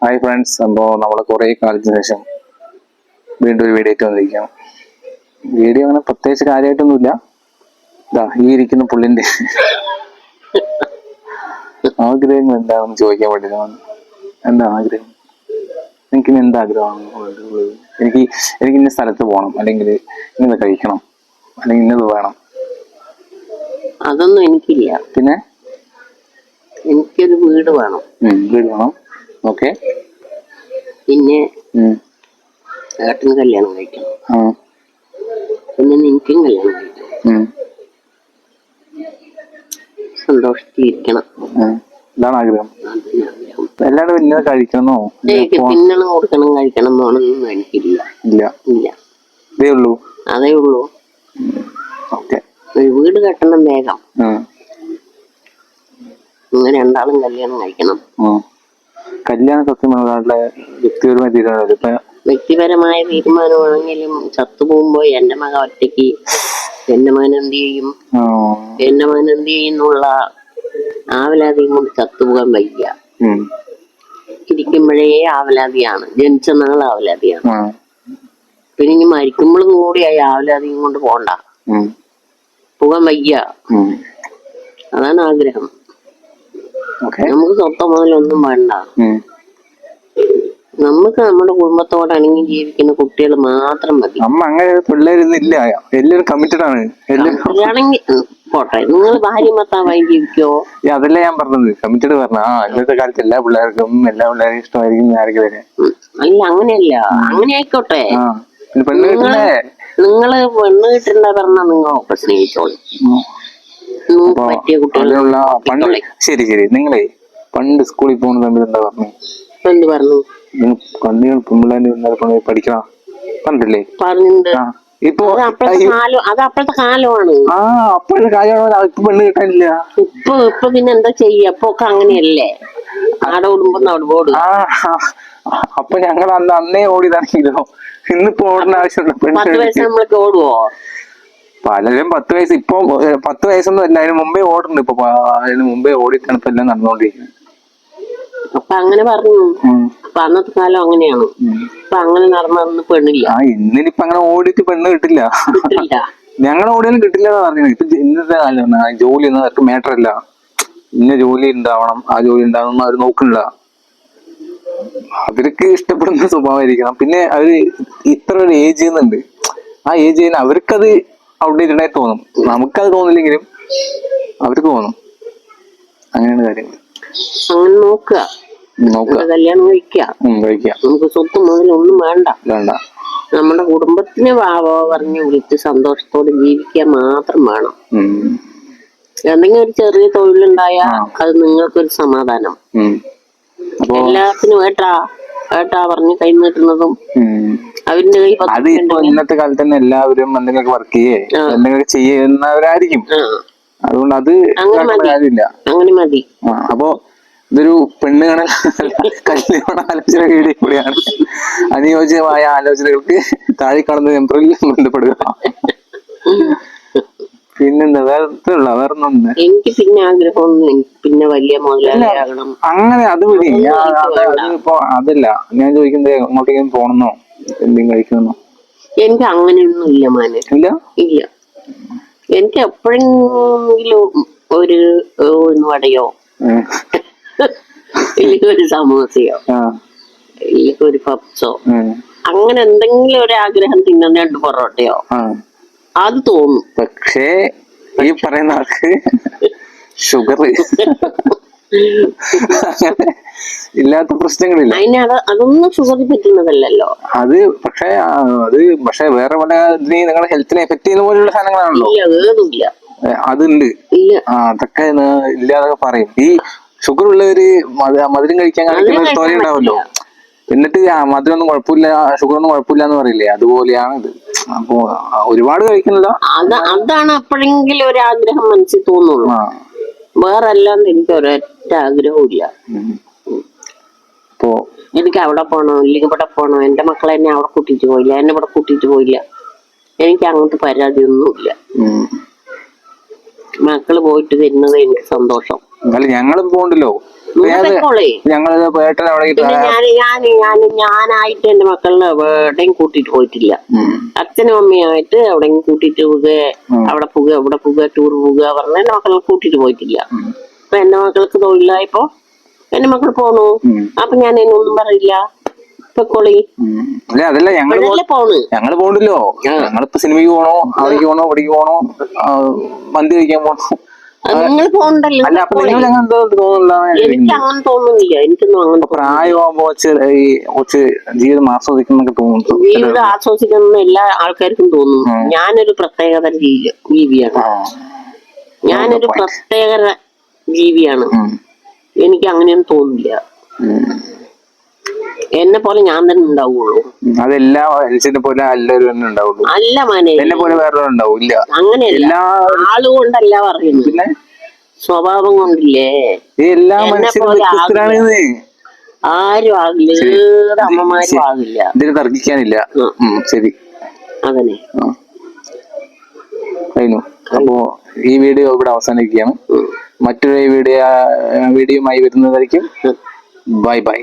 Hi friends, അപ്പോൾ നമ്മൾ കുറേ കാലത്തിന് ശേഷം വീണ്ടും ഒരു വീഡിയോ ആയിട്ട് വന്നിരിക്കുകയാണ്. വീഡിയോ അങ്ങനെ പ്രത്യേകിച്ച് കാര്യമായിട്ടൊന്നുമില്ല. ഇതാ ഈ ഇരിക്കുന്ന പുള്ളിൻ്റെ ആഗ്രഹങ്ങൾ എന്താണെന്ന് ചോദിക്കാൻ വേണ്ടിയിട്ടാണ്. എന്താ ആഗ്രഹം? എനിക്കിനി എന്താ ആഗ്രഹമാണ്? എനിക്ക് ഇന്ന സ്ഥലത്ത് പോകണം, അല്ലെങ്കിൽ ഇന്നത് കഴിക്കണം, അല്ലെങ്കിൽ ഇന്നത് വേണം. അതൊന്നും എനിക്കില്ല. പിന്നെ എനിക്കൊരു വീട് വേണം. വീട് വേണം. ഓക്കെ. പിന്നെ ഏട്ടന് കല്യാണം കഴിക്കണം. പിന്നെ എനിക്കും കല്യാണം കഴിക്കണം. സന്തോഷത്തിരിക്കണം. ഇതാണ് ആഗ്രഹം. എല്ലാവരും ഇന്നത് കഴിക്കണമെന്നോ തിന്നണം, കൊടുക്കണം, കഴിക്കണം എന്നൊന്നും എനിക്കില്ല. ഇല്ല. ഇതേ ഉള്ളൂ. അതേ ഉള്ളൂ. ഓക്കെ. ഒരു വീട് കെട്ടണം വേഗം. അങ്ങനെ രണ്ടാളും കല്യാണം കഴിക്കണം. കല്യാണം സത്യം ഒരാളുടെ വ്യക്തിപരമായ തീരുമാനം. വ്യക്തിപരമായ തീരുമാനമാണെങ്കിലും ചത്തുപോകുമ്പോ എന്റെ മകൻ ഒറ്റയ്ക്ക് എന്റെ മകൻ എന്ത് ചെയ്യുന്നുള്ള ആവലാതിയും കൊണ്ട് ചത്തുപോകാൻ വയ്യ. ഇരിക്കുമ്പോഴേ ആവലാതിയാണ്, ജനിച്ച നാൾ ആവലാതിയാണ്. പിന്നെ ഇനി മരിക്കുമ്പോഴും കൂടി ആ ആവലാതിയും കൊണ്ട് പോണ്ട, പോകാൻ വയ്യ. അതാണ് ആഗ്രഹം. നമുക്ക് സ്വന്തം മുതലൊന്നും വേണ്ട. നമുക്ക് നമ്മുടെ കുടുംബത്തോടണങ്ങി ജീവിക്കുന്ന കുട്ടികൾ മാത്രം മതി. പിള്ളേരില്ല, എല്ലാവരും കമ്മിറ്റഡ് ആണ്. പോട്ടെ, നിങ്ങൾ ഭാര്യ ഭർത്താവായി ജീവിക്കോ? അതല്ല ഞാൻ പറഞ്ഞത്, കമ്മിറ്റഡ് പറഞ്ഞ ഇന്നത്തെ കാലത്ത് എല്ലാ പിള്ളേർക്കും ഇഷ്ടമായിരിക്കും. അല്ല, അങ്ങനെയല്ല, അങ്ങനെ ആയിക്കോട്ടെ. നിങ്ങള് പെണ്ണ് കിട്ടണ്ട പറഞ്ഞ നിങ്ങൾ സ്നേഹിച്ചോളൂ. പറ്റിയ കുട്ടികളെ. ശരി. നിങ്ങളെ പണ്ട് സ്കൂളിൽ പോകുന്ന സമയത്ത് എന്താ പറഞ്ഞു? എന്ത് പറഞ്ഞു? പെൺപിള്ളേരെ പഠിക്കണം കണ്ടില്ലേ? പറഞ്ഞിട്ടുണ്ട്. ഇപ്പൊ അത് അപ്പോഴത്തെ കാലമാണ്. അപ്പോഴത്തെ കാലമാണ്. ഇപ്പൊ പെണ്ണ് കിട്ടാനില്ല. ഇപ്പൊ പിന്നെ എന്താ ചെയ്യാ? അപ്പൊ ഒക്കെ അങ്ങനെയല്ലേ, നാട് ഓടുമ്പോ നാട് ഓടും. അപ്പൊ ഞങ്ങൾ അന്നേ ഓടിയതാണെങ്കിലോ ഇന്നിപ്പോ ഓടുന്ന ആവശ്യമുള്ള 10 വയസ്സ് നമ്മളൊക്കെ ഓടുവോ? പലരും 10 വയസ്സ്, ഇപ്പൊ 10 വയസ്സൊന്നും അല്ല, അതിന് മുമ്പേ ഓടുന്നുണ്ട്. ഇപ്പൊ അതിന് മുമ്പേ ഓടിയിട്ടാണ് ഇപ്പൊ എല്ലാം നടന്നുകൊണ്ടിരിക്കുന്നത്. അപ്പൊ അങ്ങനെ പറഞ്ഞു. അപ്പൊ അന്നത്തെ കാലം അങ്ങനെയാണ്. ഇപ്പൊ അങ്ങനെ നടന്നു പെണ്ണില്ല. ഇന്നിനിപ്പൊ അങ്ങനെ ഓടിയിട്ട് പെണ്ണ് കിട്ടില്ല. ഞങ്ങൾ ഓടിയാലും കിട്ടില്ല എന്ന് പറഞ്ഞു. ഇപ്പൊ ഇന്നത്തെ കാലം ജോലി ഒന്നും അവർക്ക് മാറ്ററല്ല. ഇന്ന ജോലി ഉണ്ടാവണം, ആ ജോലി ഉണ്ടാവണം അവർ നോക്കണില്ല. അവർക്ക് ഇഷ്ടപ്പെടുന്ന സ്വഭാവമായിരിക്കണം. പിന്നെ അവര് ഇത്ര ഒരു ഏജ് ചെയ്യുന്നുണ്ട്. ആ ഏജ് ചെയ്യുന്ന അവർക്കത് ഔട്ട്ഡേറ്റഡ് ആയി തോന്നും. നമുക്കത് തോന്നില്ലെങ്കിലും അവർക്ക് തോന്നും. അങ്ങനെയാണ് കാര്യങ്ങൾ. അങ്ങനെ നോക്കുക, കല്യാണം കഴിക്കുക. നമുക്ക് സ്വത്ത് മുതലൊന്നും വേണ്ട. നമ്മുടെ കുടുംബത്തിനെ പറഞ്ഞ് വിളിച്ച് സന്തോഷത്തോടെ ജീവിക്കാൻ മാത്രം വേണം. എന്തെങ്കിലും ഒരു ചെറിയ തൊഴിലുണ്ടായാ അത് നിങ്ങൾക്കൊരു സമാധാനം. എല്ലാത്തിനും ഏട്ടാ പറഞ്ഞ് കൈ നീട്ടുന്നതും അവരുടെ ഇന്നത്തെ കാലത്ത് തന്നെ എല്ലാവരും എന്തെങ്കിലും വർക്ക് എന്തെങ്കിലും ചെയ്യുന്നവരായിരിക്കും. അതുകൊണ്ട് അത് കാര്യമില്ല. അങ്ങനെ മതി. അപ്പോ ഇതൊരു പെണ്ണ് കാണൽ കല്യാണ ആലോചന വീഡിയോ കൂടിയാണ്. അനുയോജ്യമായ ആലോചനകൾക്ക് താഴെ കാണുന്ന നമ്പറിൽ ബന്ധപ്പെടുക. പിന്നെന്താ വേറൊന്നും? എനിക്ക് പിന്നെ ആഗ്രഹമൊന്നും, പിന്നെ വലിയ മുതലാളിയാകണം അങ്ങനെ അത് മതി. അതിപ്പോ അതല്ല ഞാൻ ചോദിക്കുന്നത്, അങ്ങോട്ടേക്കും പോണെന്നോ എന്തെങ്കിലും കഴിക്കണമെന്നോ? എനിക്ക് അങ്ങനെയൊന്നും ഇല്ല മാനെ. ഇല്ല. എനിക്ക് എപ്പോഴെങ്കിലും ഒരു വടയോ ഇല്ലെങ്കിൽ ഒരു സമോസയോ ഇല്ലെങ്കിൽ ഒരു പപ്സോ അങ്ങനെ എന്തെങ്കിലും ഒരു ആഗ്രഹം തിന്നുന്ന 2 പൊറോട്ടയോ അത് തോന്നും. പക്ഷേ ഈ പറയുന്ന ആൾക്ക് ഷുഗർ ഇല്ലാത്ത പ്രശ്നങ്ങളില്ല. അതൊന്നും ഷുഗറിൽ പറ്റുന്നതല്ലോ. അത് പക്ഷേ വേറെ പല നിങ്ങളുടെ ഹെൽത്തിനെ എഫക്ട് ചെയ്യുന്ന പോലെയുള്ള സാധനങ്ങളാണല്ലോ. അതുണ്ട്. അതൊക്കെ ഇല്ലാതൊക്കെ പറയും. ഈ ഷുഗർ ഉള്ളവര് മധുരം കഴിക്കാൻ കാണിക്കുന്ന ഒരു സ്റ്റോറി ഉണ്ടാവല്ലോ. എന്നിട്ട് മധുരം ഒന്നും കുഴപ്പമില്ല, ഷുഗർ ഒന്നും കുഴപ്പമില്ല എന്ന് പറയില്ലേ, അതുപോലെയാണ് ഇത്. അപ്പൊ ഒരുപാട് കഴിക്കുന്നില്ല. അതാണ് അപ്പോഴെങ്കിലും ഒരു ആഗ്രഹം മനസ്സിൽ തോന്നുള്ളൂ. വേറെ അല്ലാന്ന് എനിക്ക് ഒരൊറ്റ ആഗ്രഹവും ഇല്ല. എനിക്ക് അവിടെ പോണോ, ഇല്ലെങ്കിൽ ഇവിടെ പോണോ, എന്റെ മക്കളെ എന്നെ അവിടെ കൂട്ടിട്ട് പോയില്ല, എന്നെ ഇവിടെ കൂട്ടിട്ട് പോയില്ല, എനിക്ക് അങ്ങനത്തെ പരാതിയൊന്നുമില്ല. മക്കള് പോയിട്ട് വരുന്നത് എനിക്ക് സന്തോഷം. ഞങ്ങളും പോകണ്ടല്ലോ. ഞങ്ങള് പേട്ടൻ അവിടെ ഞാനായിട്ട് എന്റെ മക്കളെ എവിടെയും കൂട്ടിട്ട് പോയിട്ടില്ല. അച്ഛനും അമ്മയായിട്ട് എവിടെയും കൂട്ടിട്ട് പോകുക, അവിടെ പോകുക ഇവിടെ പോകുക ടൂർ പോകുക പറഞ്ഞ എന്റെ മക്കളെ കൂട്ടിട്ട് പോയിട്ടില്ല. അപ്പൊ എന്റെ മക്കൾക്ക് തൊഴിലായപ്പോ എന്റെ മക്കൾ പോന്നു. അപ്പൊ ഞാൻ എന്നൊന്നും പറയില്ല. പൊക്കോളി. അതല്ല ഞങ്ങള് പോണ്ടല്ലോ. ഞങ്ങളിപ്പോ സിനിമയ്ക്ക് പോണോ, അവിടേക്ക് പോണോ, ഇവിടേക്ക് പോണോ, മന്തി കഴിക്കാൻ പോണോ, നിങ്ങൾ പോണ്ടല്ലോ. എനിക്ക് അങ്ങനെ തോന്നുന്നില്ല. എനിക്കൊന്നും അങ്ങനെ പ്രായമാകുമ്പോ കുറച്ച് ജീവിതം ആസ്വദിക്കുന്നൊക്കെ തോന്നുന്നു. ജീവിതം ആസ്വദിക്കുന്ന എല്ലാ ആൾക്കാർക്കും തോന്നുന്നു. ഞാനൊരു പ്രത്യേകത ജീവിയാണ്. ഞാനൊരു പ്രത്യേക ജീവിയാണ്. എനിക്ക് അങ്ങനെയൊന്നും തോന്നില്ല. എന്നെ പോലെ ഞാൻ തന്നെ ഉണ്ടാവുള്ളൂ. അതെല്ലാ മനുഷ്യനെ പോലെ എല്ലാവരും ഉണ്ടാവുള്ളൂ. അല്ല മോനെ, എന്നെ പോലെ വേറെ ഉണ്ടാവില്ല. അങ്ങനെയല്ല. ആളുകൊണ്ടല്ല പറയുന്നത്, പിന്നെ സ്വഭാവം കൊണ്ടില്ലേ. എല്ലാ മനുഷ്യരും വ്യത്യസ്തരാണ്. ആരും ആകില്ല, ഏത് അമ്മമാരും ആകില്ല. ഇതിന് തർക്കിക്കാനില്ല. ശരി, അങ്ങനെ കഴിഞ്ഞു. അപ്പോ ഈ വീഡിയോ ഇവിടെ അവസാനിക്കുകയാണ്. മറ്റൊരു വീഡിയോയുമായി വരുന്നതായിരിക്കും. Bye bye.